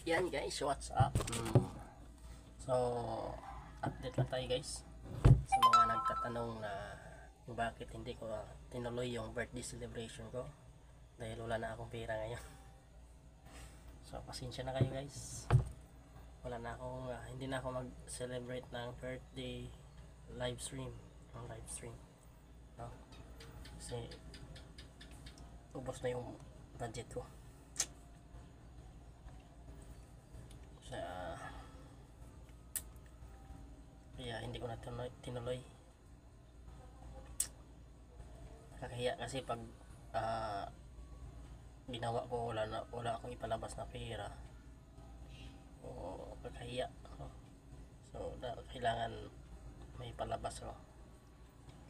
Yan guys, what's up? So, update lang tayo guys sa mga nagtatanong na bakit hindi ko tinuloy yung birthday celebration ko dahil wala na akong pera ngayon. So, pasensya na kayo guys. Wala na akong, hindi na ako mag-celebrate ng birthday live stream. No? Kasi ubos na yung budget ko. Kaya hindi ko na tinuloy. Nakakahiya kasi pag ginawa ko, wala akong ipalabas na pera, o kakahiya. So kailangan may palabas ko,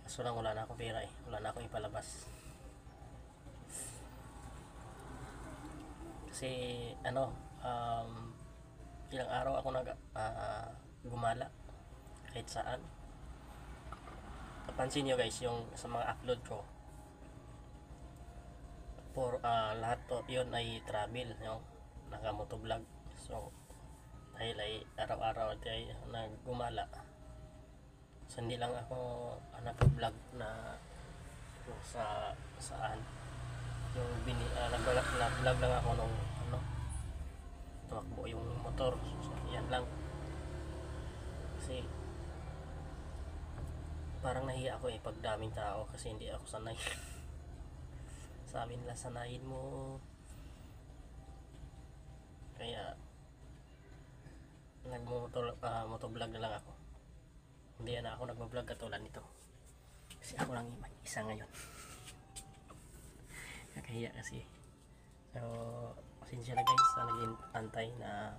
kaso lang wala na akong pera wala na akong ipalabas kasi ilang araw ako gumala kahit saan. Napansin nyo guys yung sa mga upload ko, lahat to yun ay travel, nakamotovlog. So dahil ay araw-araw ay naggumala, so hindi lang ako nag-vlog na saan yung nag-vlog lang ako nung tumakbo yung motor. So yan lang, kasi parang nahiya ako pag daming tao, kasi hindi ako sanay. Sabi nila sanayin mo, kaya motovlog na lang ako. Hindi na ako nagmo-vlog katulad nito kasi ako lang isa ngayon. Kakahiya kasi. So pasensya na guys sa naging antay na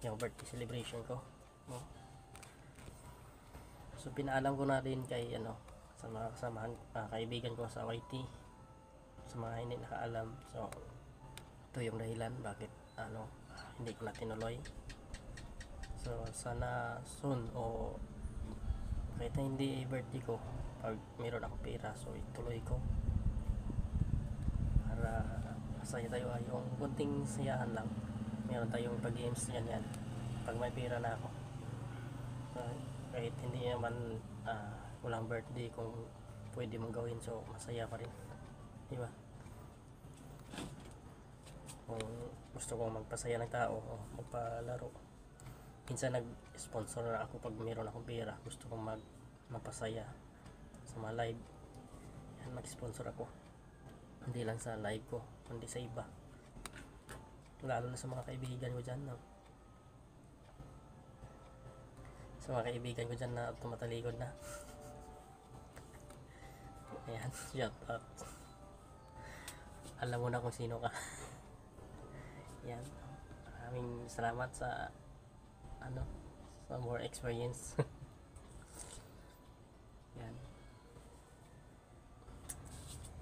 yung birthday celebration ko, no? So pinaalam ko na din kay sa mga kasamahan, kaibigan ko sa YT, sa mga hindi nakaalam. So ito yung dahilan bakit hindi ko na tinuloy. So sana soon, o kahit na hindi birthday ko, pag mayroon akong pera, so ituloy ko para masaya tayo. Yung kunting sayahan lang, meron tayong pag-games yan pag may pera na ako. So, kahit hindi naman walang birthday, kung pwede mong gawin, so masaya pa rin, diba? Kung gusto kong magpasaya ng tao o magpalaro, minsan nag-sponsor na ako pag mayroon akong pera, gusto kong mapasaya sa mga live, yan, mag-sponsor ako. Hindi lang sa live ko, kundi sa iba, lalo na sa mga kaibigan ko dyan, sa mga kaibigan ko dyan na tumatalikod na. Ayan, shout out, alam mo na kung sino ka. Yan, maraming salamat sa sa more experience. Yan,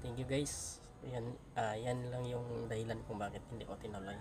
thank you guys. Yan lang yung dahilan kung bakit hindi ko tinuloy.